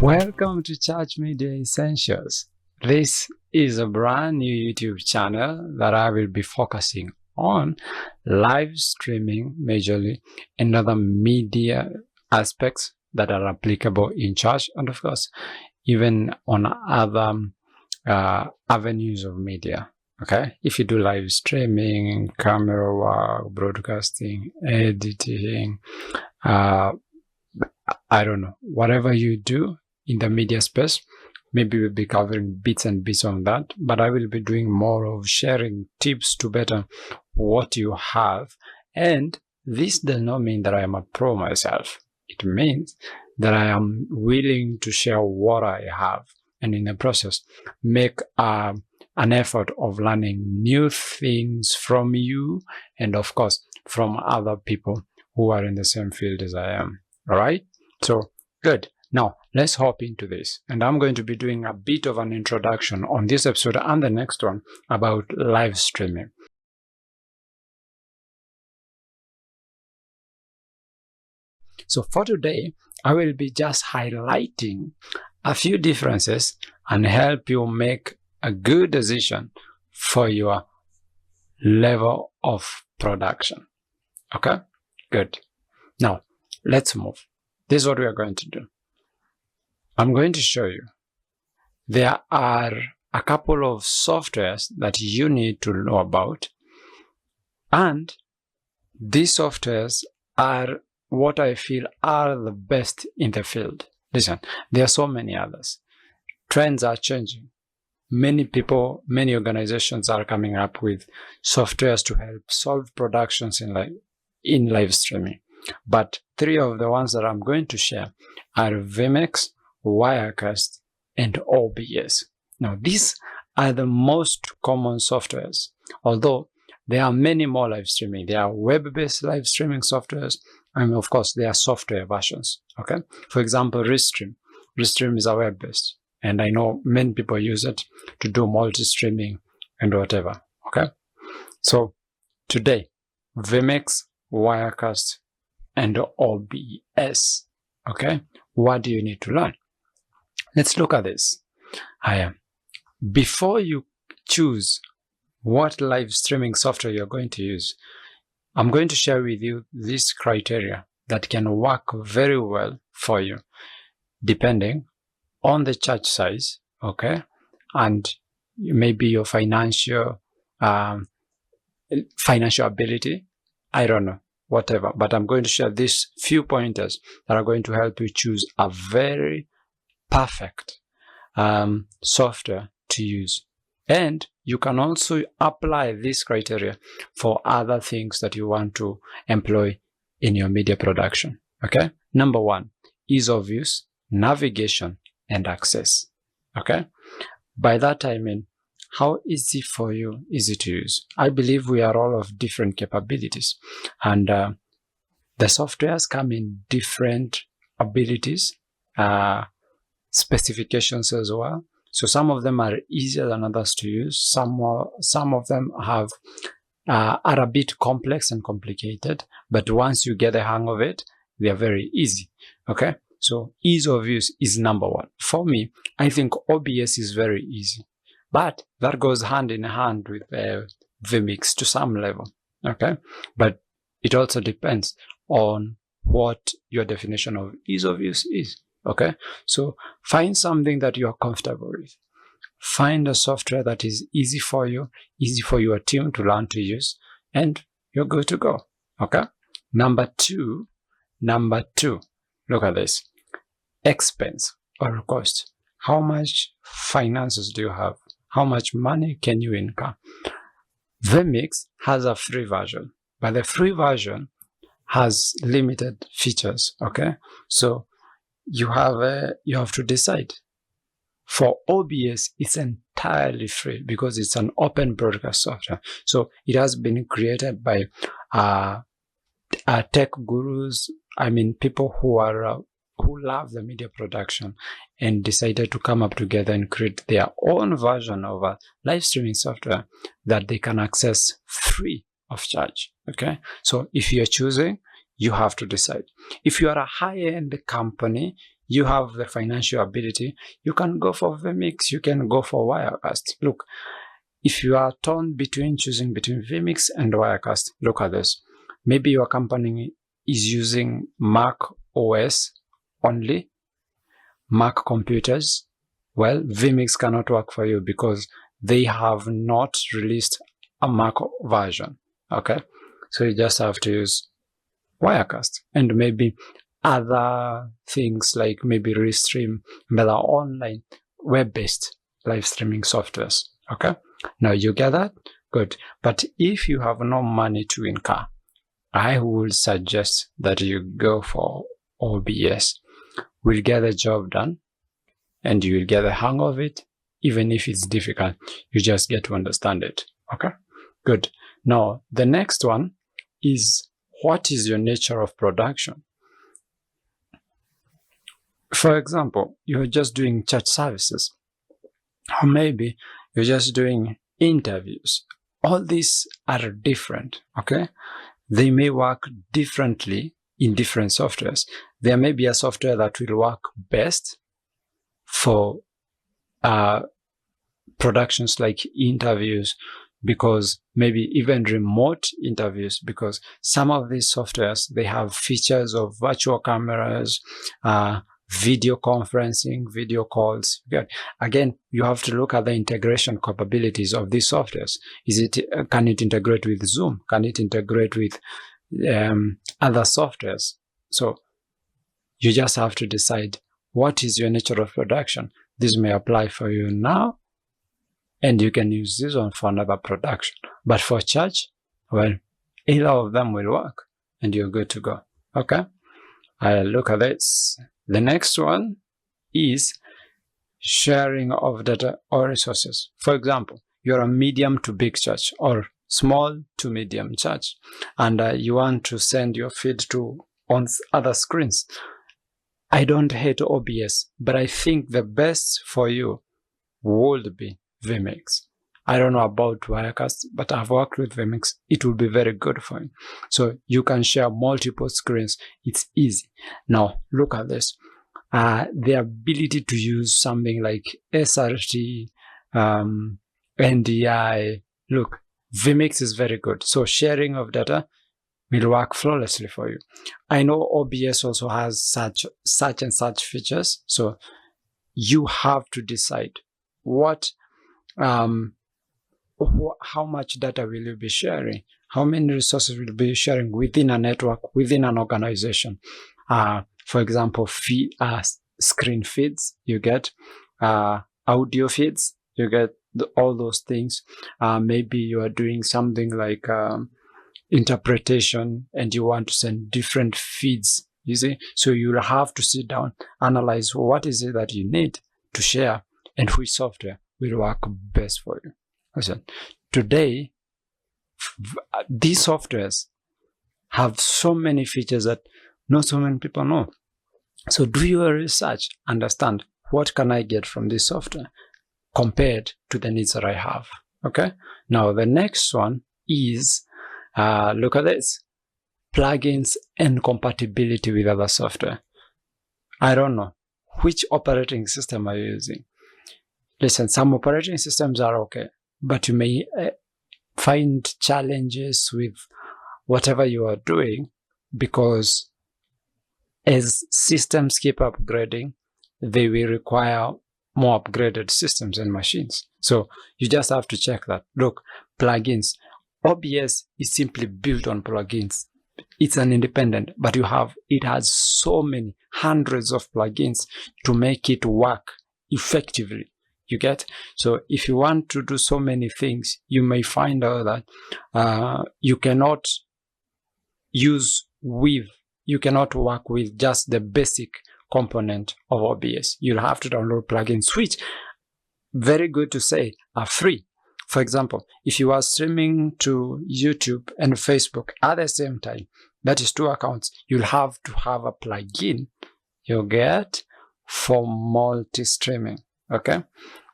Welcome to Church Media Essentials. This is a brand new YouTube channel that I will be focusing on live streaming majorly and other media aspects that are applicable in church, and of course even on other avenues of media. Okay, if you do live streaming, camera work, broadcasting, editing, I don't know, whatever you do in the media space, maybe we'll be covering bits and bits on that, but I will be doing more of sharing tips to better what you have. And this does not mean that I am a pro myself. It means that I am willing to share what I have, and in the process make an effort of learning new things from you, and of course from other people who are in the same field as I am. All right, so good. Now let's hop into this, and I'm going to be doing a bit of an introduction on this episode and the next one about live streaming. So for today, I will be just highlighting a few differences and help you make a good decision for your level of production. Okay, good. Now let's move. This is what we are going to do. I'm going to show you there are a couple of softwares that you need to know about, and these softwares are what I feel are the best in the field. Listen, there are so many others. Trends are changing. Many people, many organizations are coming up with softwares to help solve productions in live streaming. But three of the ones that I'm going to share are Vmix, Wirecast, and OBS. Now, these are the most common softwares, although there are many more live streaming. There are web-based live streaming softwares, and of course, there are software versions. Okay, for example, Restream. Restream is a web-based, and I know many people use it to do multi-streaming and whatever. Okay, so today, Vmix, Wirecast, and OBS. Okay, what do you need to learn? Let's look at this. Before you choose what live streaming software you're going to use, I'm going to share with you this criteria that can work very well for you, depending on the church size, okay, and maybe your financial ability. I don't know, whatever. But I'm going to share these few pointers that are going to help you choose a very perfect software to use. And you can also apply this criteria for other things that you want to employ in your media production. Okay. Number one, ease of use, navigation, and access. Okay. By that I mean, how easy for you is it to use? I believe we are all of different capabilities, and the softwares come in different abilities, specifications as well. So some of them are easier than others to use. Some of them have are a bit complex and complicated, but once you get the hang of it, they are very easy. Okay, so ease of use is number one. For me, I think OBS is very easy, but that goes hand in hand with Vmix to some level. Okay, but it also depends on what your definition of ease of use is. Okay, so find something that you are comfortable with. Find a software that is easy for you, easy for your team to learn to use, and you're good to go. Okay, number two, look at this. Expense or cost. How much finances do you have? How much money can you incur? Vmix has a free version, but the free version has limited features. Okay, so you have to decide. For OBS, it's entirely free because it's an open broadcast software. So it has been created by tech gurus. I mean, people who love the media production and decided to come up together and create their own version of a live streaming software that they can access free of charge. Okay, so if you're choosing, you have to decide. If you are a high-end company, you have the financial ability, you can go for vMix, you can go for Wirecast. Look, if you are torn between choosing between vMix and Wirecast, look at this. Maybe your company is using Mac OS only, Mac computers. Well, vMix cannot work for you because they have not released a Mac version. Okay, so you just have to use Wirecast and maybe other things like maybe Restream, but are online web-based live streaming softwares. Okay, now you get that? Good. But if you have no money to incur, I would suggest that you go for OBS. We'll get the job done and you will get the hang of it. Even if it's difficult, you just get to understand it. Okay, good. Now, the next one is, what is your nature of production? For example, you're just doing church services, or maybe you're just doing interviews. All these are different, okay? They may work differently in different softwares. There may be a software that will work best for productions like interviews, because maybe even remote interviews, because some of these softwares, they have features of virtual cameras, video conferencing, video calls. Again, you have to look at the integration capabilities of these softwares. Can it integrate with Zoom? Can it integrate with other softwares? So you just have to decide what is your nature of production. This may apply for you now, and you can use this one for another production. But for church, well, either of them will work and you're good to go. Okay? Look at this. The next one is sharing of data or resources. For example, you're a medium to big church or small to medium church, and you want to send your feed to on other screens. I don't hate OBS, but I think the best for you would be vMix. I don't know about Wirecast, but I've worked with vMix. It will be very good for you. So you can share multiple screens. It's easy. Now, look at this. The ability to use something like SRT, NDI. Look, vMix is very good. So sharing of data will work flawlessly for you. I know OBS also has such and such features. So you have to decide how much data will you be sharing? How many resources will you be sharing within a network, within an organization? For example, screen feeds, you get audio feeds, you get all those things. Maybe you are doing something like interpretation and you want to send different feeds, you see? So you'll have to sit down, analyze what is it that you need to share and which software will work best for you. Listen, today, these softwares have so many features that not so many people know. So do your research, understand what can I get from this software compared to the needs that I have. Okay. Now the next one is, look at this, plugins and compatibility with other software. I don't know which operating system are you using. Listen, some operating systems are okay, but you may find challenges with whatever you are doing, because as systems keep upgrading, they will require more upgraded systems and machines. So you just have to check that. Look, plugins. OBS is simply built on plugins. It's an independent, but it has so many hundreds of plugins to make it work effectively. You get? So if you want to do so many things, you may find out that you cannot work with just the basic component of OBS. You'll have to download plugins, which, very good to say, are free. For example, if you are streaming to YouTube and Facebook at the same time, that is 2 accounts, you'll have to have a plugin you get for multi-streaming. Okay?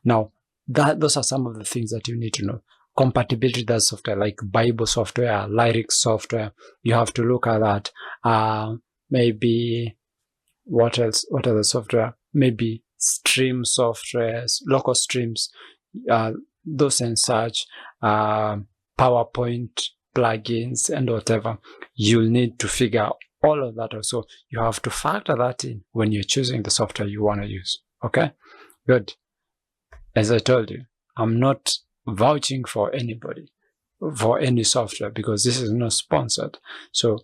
Now, those are some of the things that you need to know. Compatibility with that software, like Bible software, Lyrics software, you have to look at that. Maybe What else? What other software? Maybe stream softwares, local streams, those and such, PowerPoint plugins and whatever. You'll need to figure out all of that also. You have to factor that in when you're choosing the software you want to use. Okay, good. As I told you, I'm not vouching for anybody for any software because this is not sponsored. So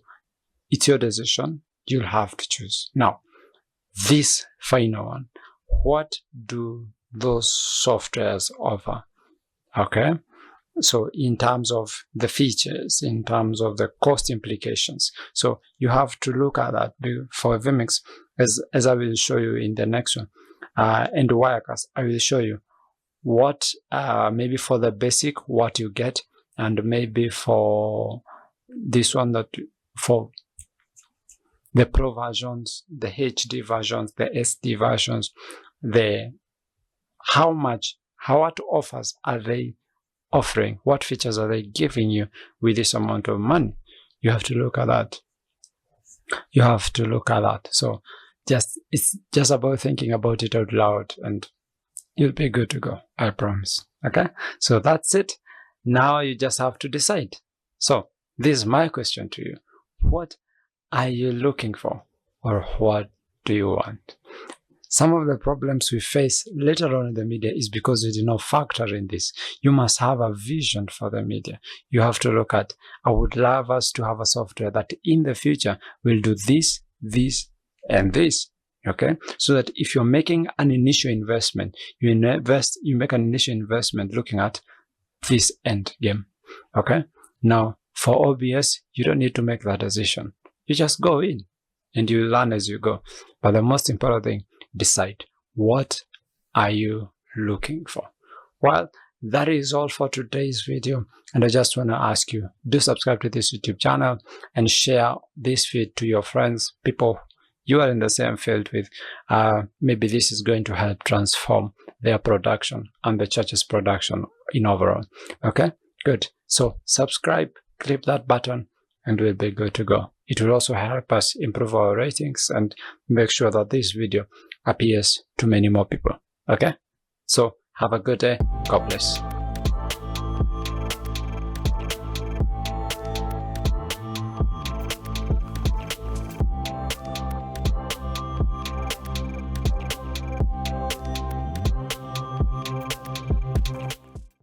it's your decision. You'll have to choose. Now, this final one, what do those softwares offer? Okay, so in terms of the features, in terms of the cost implications, so you have to look at that for Vmix, as I will show you in the next one. And Wirecast, I will show you what maybe for the basic what you get, and maybe for this one that for the Pro versions, the HD versions, the SD versions, what offers are they offering? What features are they giving you with this amount of money? You have to look at that. You have to look at that. So it's just about thinking about it out loud, and you'll be good to go. I promise. Okay? So that's it. Now you just have to decide. So this is my question to you. What are you looking for, or what do you want? Some of the problems we face later on in the media is because we did not factor in this. You must have a vision for the media. You have to look at, I would love us to have a software that in the future will do this, this, and this. Okay, so that if you're making an initial investment, you make an initial investment looking at this end game. Okay, now for OBS, you don't need to make that decision. You just go in and you learn as you go. But the most important thing, decide what are you looking for. Well, that is all for today's video, and I just want to ask you, do subscribe to this YouTube channel and share this feed to your friends, people you are in the same field with. Maybe this is going to help transform their production and the church's production in overall. Okay, good. So subscribe, click that button, and we'll be good to go. It will also help us improve our ratings and make sure that this video appears to many more people. Okay, so have a good day. God bless.